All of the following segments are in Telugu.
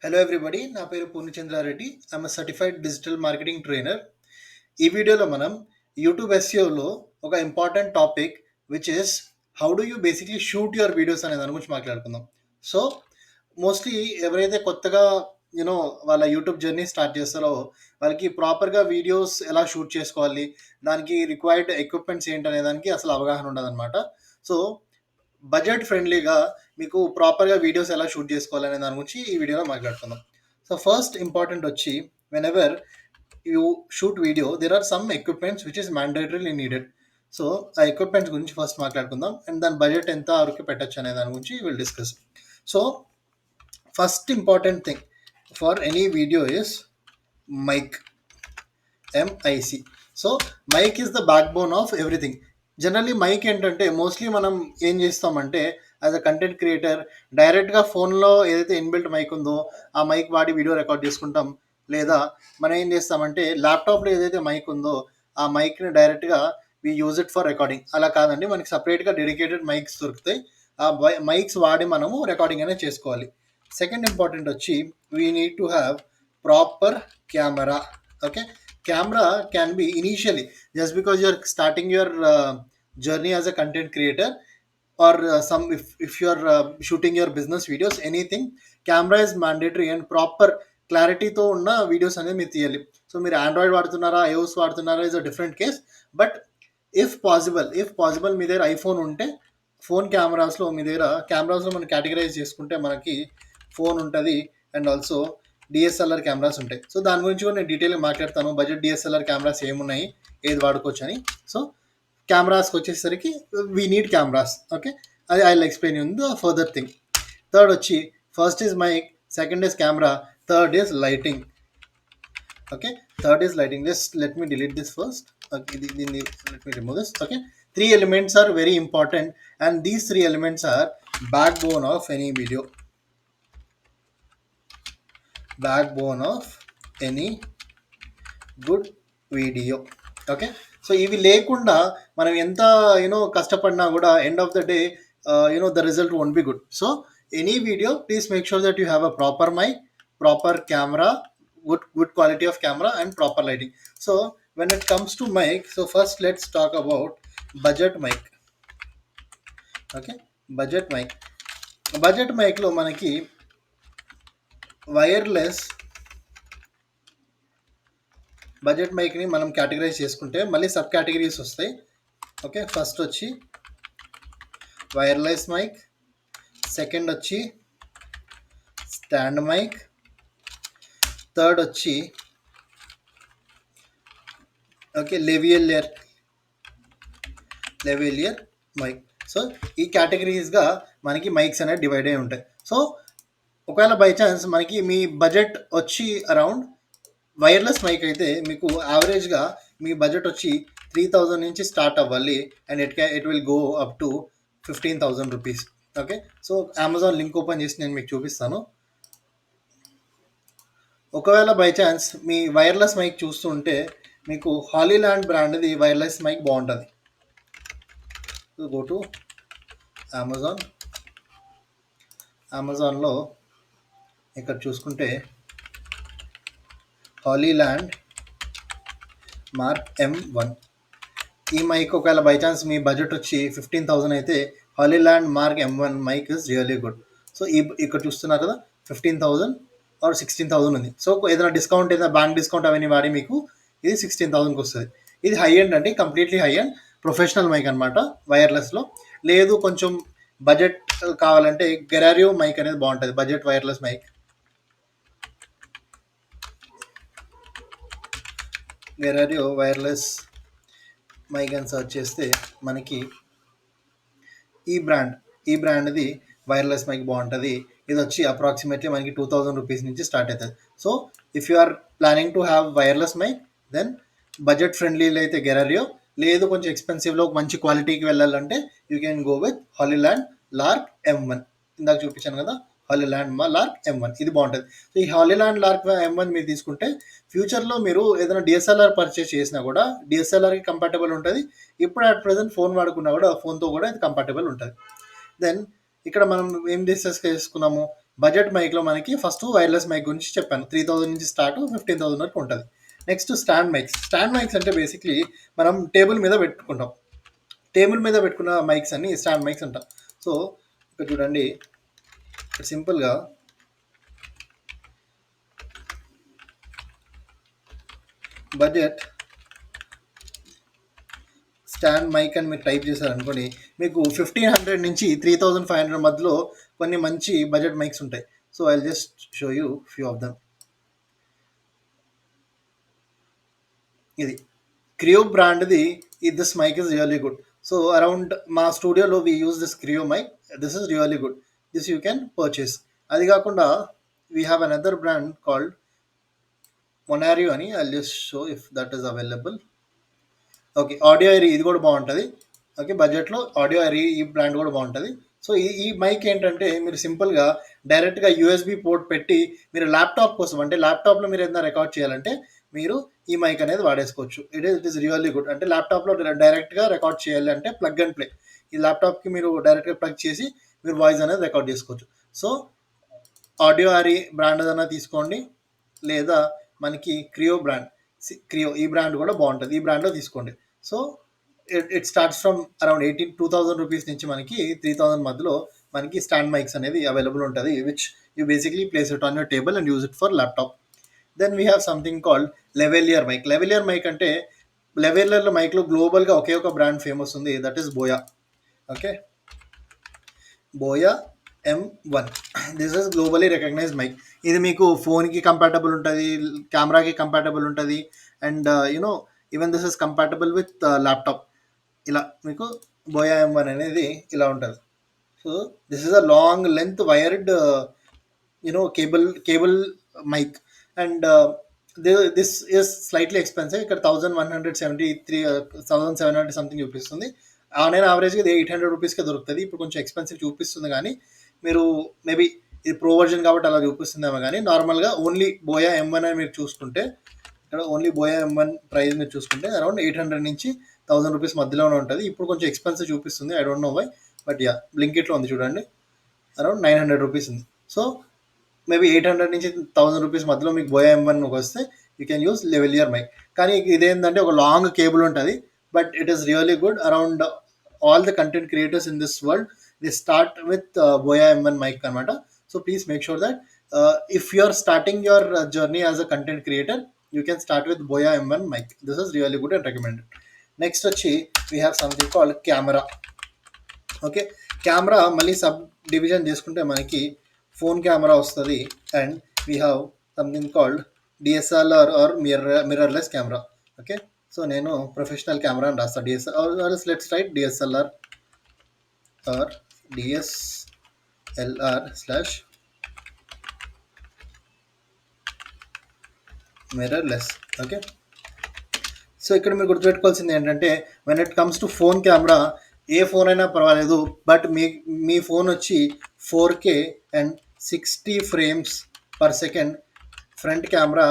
హలో ఎవ్రీబడి, నా పేరు Purnachandra Reddy. I'm certified digital marketing trainer. ఈ వీడియోలో మనం యూట్యూబ్ ఎస్ఈఓలో ఒక important topic which is how do you basically shoot your videos అనే దాని గురించి మాట్లాడుకుందాం. సో మోస్ట్లీ ఎవరైతే కొత్తగా యూనో వాళ్ళ యూట్యూబ్ జర్నీ స్టార్ట్ చేస్తారో వాళ్ళకి ప్రాపర్గా వీడియోస్ ఎలా షూట్ చేసుకోవాలి, దానికి రిక్వైర్డ్ ఎక్విప్మెంట్స్ ఏంటనే దానికి అసలు అవగాహన ఉండదన్నమాట. సో బడ్జెట్ ఫ్రెండ్లీగా మీకు ప్రాపర్గా వీడియోస్ ఎలా షూట్ చేసుకోవాలనే దాని గురించి ఈ వీడియోలో మాట్లాడుకుందాం. సో ఫస్ట్ ఇంపార్టెంట్ వచ్చి whenever you shoot video there are some equipments which is mandatorily needed. So ఆ ఎక్విప్మెంట్స్ గురించి ఫస్ట్ మాట్లాడుకుందాం అండ్ దాని బడ్జెట్ ఎంత వరకు పెట్టచ్చు అనే దాని గురించి will discuss. So first important thing for any video is mic. M I C. So mic is the backbone of everything. Generally mic ఏంటంటే మోస్ట్లీ మనం ఏం చేస్తామంటే యాజ్ అ కంటెంట్ క్రియేటర్ డైరెక్ట్గా ఫోన్లో ఏదైతే ఇన్బిల్ట్ మైక్ ఉందో ఆ మైక్ వాడి వీడియో రికార్డ్ చేసుకుంటాం. లేదా మనం ఏం చేస్తామంటే ల్యాప్టాప్లో ఏదైతే మైక్ ఉందో ఆ మైక్ని డైరెక్ట్గా we use it for recording. అలా కాదండి, మనకి సపరేట్గా డెడికేటెడ్ మైక్స్ దొరుకుతాయి. ఆ మైక్స్ వాడి మనము రికార్డింగ్ అనేది చేసుకోవాలి. సెకండ్ ఇంపార్టెంట్ వచ్చి we need to have proper camera. Okay, camera can be initially just because you're starting your journey as a content creator or if you're shooting your business videos, anything, camera is mandatory and proper క్లారిటీతో ఉన్న వీడియోస్ అనేది మీరు తీయాలి. సో మీరు ఆండ్రాయిడ్ వాడుతున్నారా, ఐఓఎస్ వాడుతున్నారా is a different case. But if possible మీ దగ్గర ఐఫోన్ ఉంటే ఫోన్ కెమెరాస్లో మీ దగ్గర కెమెరాస్లో మనం కేటగరైజ్ చేసుకుంటే మనకి ఫోన్ ఉంటుంది అండ్ ఆల్సో డిఎస్ఎల్ఆర్ కెమెరాస్ ఉంటాయి. సో దాని గురించి కూడా నేను డీటెయిల్గా మాట్లాడతాను. బడ్జెట్ డిఎస్ఎల్ఆర్ కెమెరాస్ ఏమున్నాయి, ఏది వాడుకోవచ్చు అని. సో కెమెరాస్కి వచ్చేసరికి వీ నీడ్ కెమెరాస్. ఓకే, అది I will explain you the further thing. Third వచ్చి first is mic, second is camera, third is lighting. Okay, third is lighting. Just let me delete this first. Okay, దీన్ని let me remove this. Okay, 3 elements are very important and these 3 elements are backbone of any video. Backbone of any good video. Okay, so ఇవి లేకుండా మనం ఎంత కష్టపడినా కూడా end of the day the result won't be good. So any video please make sure that you have a proper mic, proper camera, good quality of camera and proper lighting. So when it comes to mic, so first let's talk about budget mic. Okay, budget mic లో మనకి వైర్లెస్ బడ్జెట్ మైక్ని మనం కేటగరైజ్ చేసుకుంటే మళ్ళీ సబ్ కేటగిరీస్ వస్తాయి. ఓకే, ఫస్ట్ వచ్చి వైర్లెస్ మైక్, సెకండ్ వచ్చి స్టాండ్ మైక్, థర్డ్ వచ్చి ఓకే లెవియలియర్ మైక్. సో ఈ కేటగిరీస్గా మనకి మైక్స్ అనేవి డివైడ్ అయి ఉంటాయి. సో ఒకవేళ బై ఛాన్స్ మనకి మీ బడ్జెట్ వచ్చి అరౌండ్ వైర్లెస్ మైక్ అయితే మీకు యావరేజ్గా మీ బడ్జెట్ వచ్చి 3,000 నుంచి స్టార్ట్ అవ్వాలి and it will go up to 15,000 rupees. Okay, so Amazon link open చేసి నేను మీకు చూపిస్తాను. ఒకవేళ బై ఛాన్స్ మీ వైర్లెస్ మైక్ చూస్తుంటే మీకు హాలీల్యాండ్ బ్రాండ్ది వైర్లెస్ మైక్ బాగుంటుంది. గో టు అమెజాన్లో ఇక్కడ చూసుకుంటే హాలీల్యాండ్ మార్క్ M1 ఈ మైక్ ఒకవేళ బై ఛాన్స్ మీ బడ్జెట్ వచ్చి 15,000 అయితే Hollyland mark M1 mic is really good. So ఇక్కడ చూస్తున్నారు కదా 15,000 ఆర్ 16,000 ఉంది. సో ఏదైనా డిస్కౌంట్, ఏదైనా బ్యాంక్ డిస్కౌంట్ అవన్నీ వాడి మీకు ఇది 16,000కి వస్తుంది. ఇది హై ఎండ్ అండి, completely high end professional mic అనమాట వైర్లెస్లో. లేదు కొంచెం బడ్జెట్ కావాలంటే గెరారియో మైక్ అనేది బాగుంటుంది, బడ్జెట్ వైర్లెస్ మైక్. గెరారియో వైర్లెస్ మైక్ అని సర్చ్ చేస్తే మనకి ఈ బ్రాండ్ది వైర్లెస్ మైక్ బాగుంటుంది. ఇది వచ్చి అప్రాక్సిమేట్లీ మనకి 2,000 రూపీస్ నుంచి స్టార్ట్ అవుతుంది. So if you are planning to have wireless mic then budget ఫ్రెండ్లీలో అయితే గెరారియో, లేదు కొంచెం ఎక్స్పెన్సివ్లో మంచి క్వాలిటీకి వెళ్ళాలంటే you can go with Hollyland Lark M1. ఇందాక చూపించాను కదా, హాలీల్యాండ్ లార్క్ M1 ఇది బాగుంటుంది. సో ఈ హాలీల్యాండ్ లార్క్ M1 మీరు తీసుకుంటే ఫ్యూచర్లో మీరు ఏదైనా డిఎస్ఎల్ఆర్ పర్చేస్ చేసినా కూడా డిఎస్ఎల్ఆర్కి కంపాటబుల్ ఉంటుంది. ఇప్పుడు అట్ ప్రజెంట్ ఫోన్ వాడుకున్నా కూడా ఫోన్తో కూడా ఇది కంపాటబుల్ ఉంటుంది. దెన్ ఇక్కడ మనం ఏం డిస్కస్ చేసుకున్నాము, బడ్జెట్ మైక్లో మనకి ఫస్ట్ వైర్లెస్ మైక్ గురించి చెప్పాను. 3000 నుంచి స్టార్ట్ 15,000 వరకు ఉంటుంది. నెక్స్ట్ స్టాండ్ మైక్స్ అంటే బేసిక్లీ మనం టేబుల్ మీద పెట్టుకుంటాం. టేబుల్ మీద పెట్టుకున్న మైక్స్ అన్ని స్టాండ్ మైక్స్ అంటాం. సో ఇక్కడ చూడండి, ఇక్కడ సింపుల్గా బడ్జెట్ స్టాండ్ మైక్ అని మీరు టైప్ చేశారనుకోండి, మీకు 1500 నుంచి 3500 మధ్యలో కొన్ని మంచి బడ్జెట్ మైక్స్ ఉంటాయి. So I just show you few of them. ఇది క్రియో బ్రాండ్ది. This mic is really good. So around మా స్టూడియోలో వీ యూజ్ దిస్ క్రియో mic. This is really good. This you can purchase. అది కాకుండా we have another brand called మొనారియో అని. I just show if that is available. Okay, audio ఐరీ ఇది కూడా బాగుంటుంది. ఓకే, బడ్జెట్లో ఆడియో ఐరీ ఈ బ్రాండ్ కూడా బాగుంటుంది. సో ఈ మైక్ ఏంటంటే మీరు సింపుల్గా డైరెక్ట్గా యూఎస్బి పోర్ట్ పెట్టి మీరు ల్యాప్టాప్ కోసం, అంటే ల్యాప్టాప్లో మీరు ఏదైనా రికార్డ్ చేయాలంటే మీరు ఈ మైక్ అనేది వాడేసుకోవచ్చు. It is really good. అంటే ల్యాప్టాప్లో డైరెక్ట్గా రికార్డ్ చేయాలి అంటే ప్లగ్ అండ్ ప్లే. ఈ ల్యాప్టాప్కి మీరు డైరెక్ట్గా ప్లగ్ చేసి మీరు వాయిస్ అనేది రికార్డ్ చేసుకోవచ్చు. సో ఆడియో ఐరీ బ్రాండ్ ఏదైనా తీసుకోండి, లేదా మనకి క్రియో ఈ బ్రాండ్ కూడా బాగుంటుంది. ఈ బ్రాండ్లో తీసుకోండి. So it starts from around 2000 rupees నుంచి మనకి 3000 మధ్యలో మనకి స్టాండ్ మైక్స్ అనేది అవైలబుల్ ఉంటుంది, which you basically place it on your table and use it for laptop. Then we have something called lavalier mic. Lavalier mic అంటే లెవెలియర్ మైక్లో గ్లోబల్గా ఒకే ఒక బ్రాండ్ ఫేమస్ ఉంది, that is Boya. Okay, Boya M1. This is globally recognised mic. ఇది మీకు ఫోన్కి కంపాటబుల్ ఉంటుంది, కెమెరాకి కంపాటబుల్ ఉంటుంది, and you know even this is compatible with laptop. ఇలా మీకు బోయా M1 అనేది ఇలా ఉంటుంది. So this is a long length wired cable mic, and this is slightly expensive. ఇక్కడ 1173 1700 సంథింగ్ చూపిస్తుంది. ఆన్లైన్ యావరేజ్గా ఇది 800 రూపీస్కే దొరుకుతుంది. ఇప్పుడు కొంచెం ఎక్స్పెన్సివ్ చూపిస్తుంది, కానీ మీరు మేబీ ఇది ప్రో వర్జన్ కాబట్టి అలా చూపిస్తుందేమో, కానీ నార్మల్గా ఓన్లీ బోయా M1 అని మీరు చూసుకుంటే, ఇక్కడ ఓన్లీ బోయా M1 ప్రైస్ మీరు చూసుకుంటే అరౌండ్ 800 నుంచి 1000 రూపీస్ మధ్యలోనే ఉంటుంది. ఇప్పుడు కొంచెం ఎక్స్పెన్సివ్ చూపిస్తుంది, I don't know why, but yeah బ్లింకిట్లో ఉంది చూడండి, అరౌండ్ 900 రూపీస్ ఉంది. సో మేబీ 800 నుంచి 1000 రూపీస్ మధ్యలో మీకు బోయా M1 వస్తే you can use lavalier mic. కానీ ఇదేంటంటే ఒక లాంగ్ కేబుల్ ఉంటుంది, but it is really good. Around all the content creators in this world they start with Boya M1 mic అనమాట. So please make sure that if you are starting your journey as a content creator, you can start with Boya M1 mic. This is really good and recommended. Next వచ్చి we have something called camera. Okay, camera మళ్ళీ సబ్ డివిజన్ చేసుకుంటే మనకి ఫోన్ కెమెరా వస్తుంది, and we have something called DSLR or mirrorless camera. Okay, so నేను ప్రొఫెషనల్ కెమెరా అని రాస్తాను, DSLR. Let's write DSLR or DSLR slash mirrorless. Okay, so ఇక్కడ మీరు గుర్తుపెట్టుకోవాల్సింది ఏంటంటే, when it comes to phone camera, A phone అయినా పర్వాలేదు, బట్ మీ ఫోన్ వచ్చి 4K and 60 frames per second front camera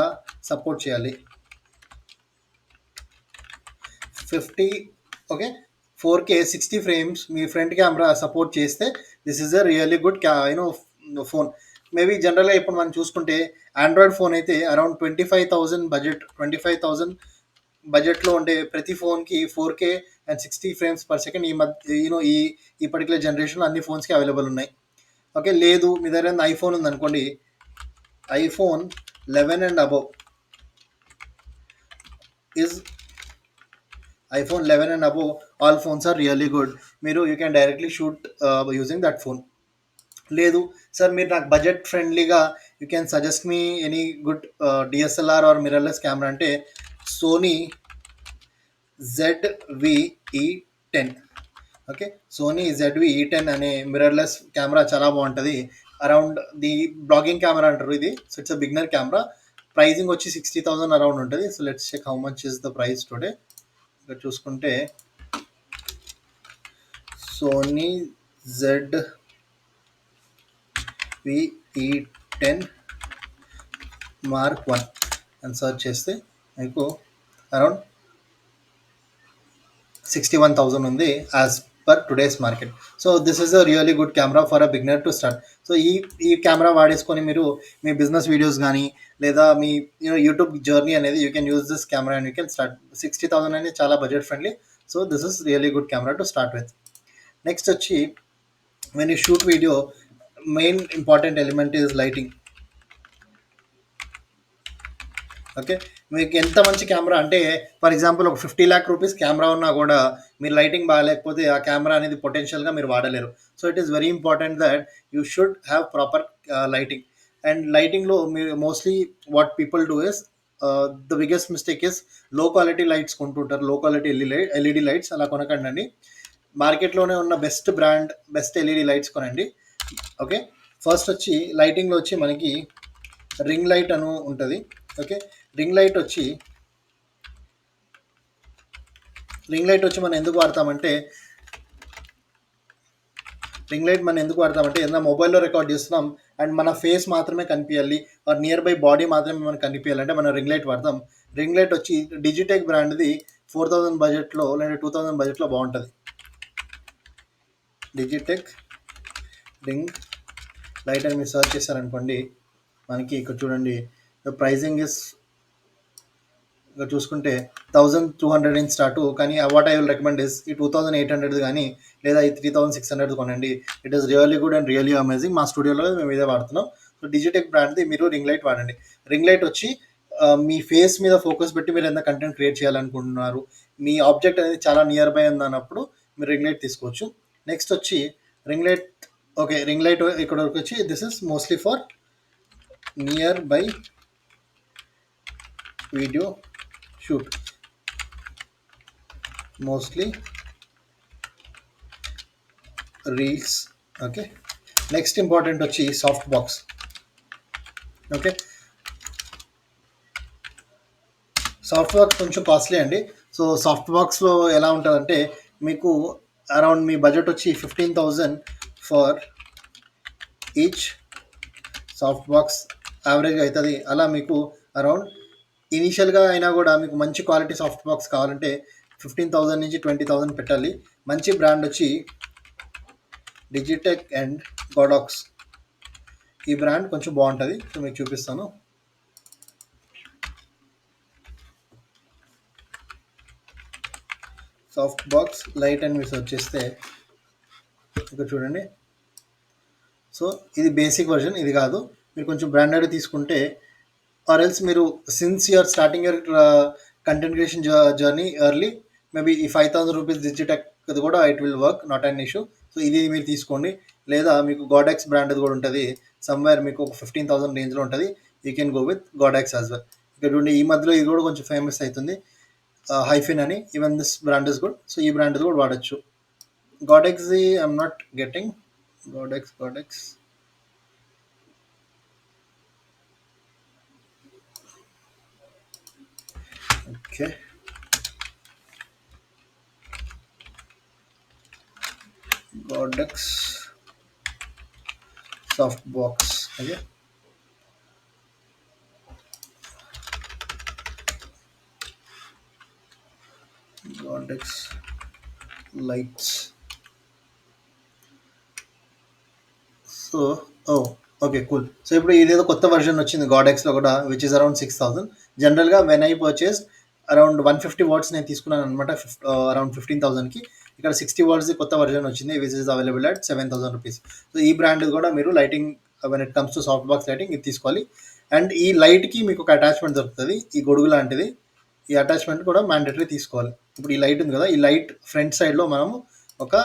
support చేయాలి. 50 ఓకే 4K 60 ఫ్రేమ్స్ మీ ఫ్రంట్ కెమెరా సపోర్ట్ చేస్తే this is a really good phone. Maybe జనరల్గా ఇప్పుడు మనం చూసుకుంటే ఆండ్రాయిడ్ ఫోన్ అయితే అరౌండ్ 25,000 బడ్జెట్లో ఉండే ప్రతి ఫోన్కి 4K and 60 frames per second ఈ మధ్య ఈ పర్టికులర్ జనరేషన్లో అన్ని ఫోన్స్కి అవైలబుల్ ఉన్నాయి. ఓకే, లేదు మీ దగ్గర ఐఫోన్ ఉందనుకోండి, iPhone 11 and above is iPhone 11 and above, all phones are really good. You can directly shoot using that phone. లేదు సార్ మీరు నాకు బడ్జెట్ ఫ్రెండ్లీగా you can suggest me any good DSLR or mirrorless camera అంటే Sony ZV-E10. Okay, Sony ZV-E10 అనే మిర్రర్లెస్ కెమెరా చాలా బాగుంటుంది. అరౌండ్ ది బ్లాగింగ్ కెమెరా అంటారు ఇది. So it's a beginner camera. Pricing వచ్చి 60,000 అరౌండ్ ఉంటుంది. So let's check how much is the price today. ఇక్కడ చూసుకుంటే సోనీ ZV-E10 Mark 1 అని సర్చ్ చేస్తే మీకు అరౌండ్ 61,000 ఉంది as per today's market. So this is a really good camera for a beginner to start. So ఈ కెమెరా వాడేసుకొని మీరు మీ బిజినెస్ వీడియోస్ కానీ లేదా మీ యూట్యూబ్ జర్నీ అనేది you can use this camera and you can start. 60,000 అనేది చాలా budget friendly. So this is really good camera to start with. Next వచ్చి when you shoot video, main important element is lighting. Okay, మీకు ఎంత మంచి కెమెరా అంటే ఫర్ ఎగ్జాంపుల్ ఒక 50 lakh రూపీస్ కెమెరా ఉన్నా కూడా మీరు లైటింగ్ బాగాలేకపోతే ఆ కెమెరా అనేది పొటెన్షియల్గా మీరు వాడలేరు. So it is very important that you should have proper lighting. And లైటింగ్లో మీరు mostly what people do is the biggest mistake is low quality lights కొంటుంటారు, లో క్వాలిటీ ఎల్ఈడి లైట్స్. అలా కొనకండి. మార్కెట్లోనే ఉన్న best brand best LED lights కొనండి. ఓకే, ఫస్ట్ వచ్చి లైటింగ్లో వచ్చి మనకి రింగ్ లైట్ అని ఉంటుంది. ఓకే, రింగ్ లైట్ వచ్చి మనం ఎందుకు వాడతామంటే ఏదైనా మొబైల్లో రికార్డ్ చేస్తున్నాం అండ్ మన ఫేస్ మాత్రమే కనిపించాలి ఆర్ నియర్ బై బాడీ మాత్రమే మనకు కనిపించాలంటే మనం రింగ్ లైట్ వాడతాం. రింగ్ లైట్ వచ్చి డిజిటెక్ బ్రాండ్ది 4,000 బడ్జెట్లో లేదా 2,000 బడ్జెట్లో బాగుంటుంది. డిజిటెక్ రింగ్ లైట్ అని మీరు సర్చ్ చేశారనుకోండి, మనకి ఇక్కడ చూడండి ద ప్రైజింగ్ ఇస్ ఇక్కడ చూసుకుంటే 1,200 నుంచి స్టార్ట్. కానీ what I will recommend is ఈ 2,800 కానీ లేదా ఈ 3,600 కొనండి. It is really good and really amazing. మా స్టూడియోలో మేము ఇదే వాడుతున్నాం. సో డిజిటెక్ బ్రాండ్ది మీరు రింగ్ లైట్ వాడండి. రింగ్ లైట్ వచ్చి మీ ఫేస్ మీద ఫోకస్ పెట్టి మీరు ఏదైనా కంటెంట్ క్రియేట్ చేయాలనుకుంటున్నారు, మీ ఆబ్జెక్ట్ అనేది చాలా నియర్ బై ఉందన్నప్పుడు మీరు రింగ్ లైట్ తీసుకోవచ్చు. నెక్స్ట్ వచ్చి ring light. Okay, ring light ఇక్కడ వరకు వచ్చి this is mostly for nearby video shoot, mostly reels. Okay, next important వచ్చి soft box. Okay, soft box కొంచెం కాస్ట్లీ అండి. సో సాఫ్ట్ బాక్స్లో ఎలా ఉంటుందంటే మీకు అరౌండ్ మీ బడ్జెట్ వచ్చి 15,000 for each soft box average అవుతుంది. అలా మీకు అరౌండ్ ఇనీషియల్గా అయినా కూడా మీకు మంచి క్వాలిటీ సాఫ్ట్ బాక్స్ కావాలంటే 15,000 నుంచి 20,000 పెట్టాలి. మంచి బ్రాండ్ వచ్చి డిజిటెక్ అండ్ గోడాక్స్. ఈ బ్రాండ్ కొంచెం బాగుంటుంది. సో మీకు చూపిస్తాను. సాఫ్ట్ బాక్స్ లైట్ అని మీరు సెర్చ్ చేస్తే ఇక్కడ చూడండి. సో ఇది బేసిక్ వర్జన్, ఇది కాదు. మీరు కొంచెం బ్రాండెడ్ తీసుకుంటే ఆర్ ఎల్స్ మీరు since you're starting your content creation journey early, maybe ఈ 5,000 రూపీస్ డిజిటెక్ అది కూడా it will work, not an issue. So ఇది మీరు తీసుకోండి. లేదా మీకు గాడాక్స్ బ్రాండ్ కూడా ఉంటుంది సమ్వేర్, మీకు ఒక 15,000 రేంజ్లో ఉంటుంది. You can go with Godox as well. ఇక్కడ ఉండి ఈ మధ్యలో ఇది కూడా కొంచెం ఫేమస్ అవుతుంది, హైఫిన్ అని. Even this brand is good. So ఈ బ్రాండ్ కూడా వాడచ్చు. Godox I'm not getting Godox. Okay, Godox soft box. Okay, Godox lights. So okay cool. So ఇప్పుడు ఇదేదో కొత్త వర్షన్ వచ్చింది గాడాక్స్లో కూడా, విచ్ ఇస్ అరౌండ్ 6,000. జనరల్గా when I purchase around 150 watts నేను తీసుకున్నాను అనమాట, అరౌండ్ 15,000కి. ఇక్కడ 60 వాట్స్ది కొత్త వర్షన్ వచ్చింది which is available at 7,000 rupees. So ఈ బ్రాండ్ కూడా మీరు lighting when it comes to soft box lighting ఇది తీసుకోవాలి. అండ్ ఈ లైట్కి మీకు ఒక అటాచ్మెంట్ దొరుకుతుంది, ఈ గొడుగు లాంటిది. ఈ అటాచ్మెంట్ కూడా మ్యాండేటరీ తీసుకోవాలి. ఇప్పుడు ఈ లైట్ ఉంది కదా, ఈ లైట్ ఫ్రంట్ సైడ్లో మనము ఒక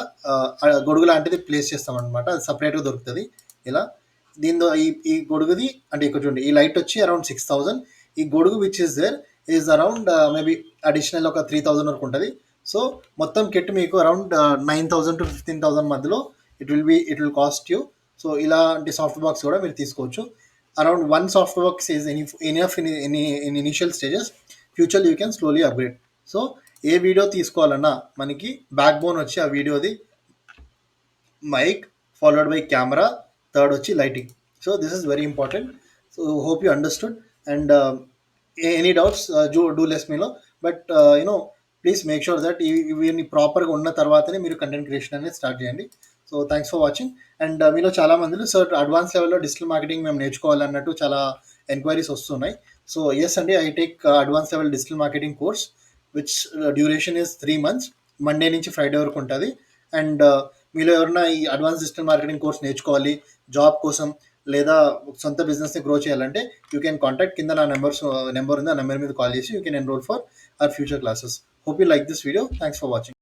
గొడుగు లాంటిది ప్లేస్ చేస్తామన్నమాట. అది సపరేట్గా దొరుకుతుంది ఇలా. దీంతో ఈ గొడుగుది అంటే ఇక్కడ చూడండి, ఈ లైట్ వచ్చి అరౌండ్ 6,000. ఈ గొడుగు which is there is around maybe additional ఒక 3,000 వరకు ఉంటుంది. సో మొత్తం కిట్ మీకు అరౌండ్ 9,000 to 15,000 మధ్యలో it will cost you. So ఇలాంటి సాఫ్ట్ బాక్స్ కూడా మీరు తీసుకోవచ్చు. Around 1 soft box is enough in initial stages. Future you can slowly upgrade. So ఏ వీడియో తీసుకోవాలన్నా మనకి బ్యాక్ బోన్ వచ్చి ఆ వీడియోది mic, followed by camera, third వచ్చి lighting. So this is very important. So hope you understood. And any doubts do less మీలో. But please make sure that ఇవన్నీ ప్రాపర్గా ఉన్న తర్వాతనే మీరు కంటెంట్ క్రియేషన్ అనేది స్టార్ట్ చేయండి. So thanks for watching. And మీలో చాలా మందిలో సార్ అడ్వాన్స్ లెవెల్లో డిజిటల్ మార్కెటింగ్ మేము నేర్చుకోవాలన్నట్టు చాలా ఎంక్వైరీస్ వస్తున్నాయి. సో ఎస్ అండి, I take advance level digital marketing course which duration is 3 months, Monday నుంచి ఫ్రైడే వరకు ఉంటుంది. అండ్ మీలో ఎవరైనా ఈ అడ్వాన్స్ డిజిటల్ మార్కెటింగ్ కోర్స్ నేర్చుకోవాలి జాబ్ కోసం, లేదా సొంత బిజినెస్ని గ్రో చేయాలంటే యూ కెన్ కాంటాక్ట్, కింద నా నెంబర్ ఉంది, ఆ నెంబర్ మీద కాల్ చేసి you can enrol for our future classes. Hope you like this video. Thanks for watching.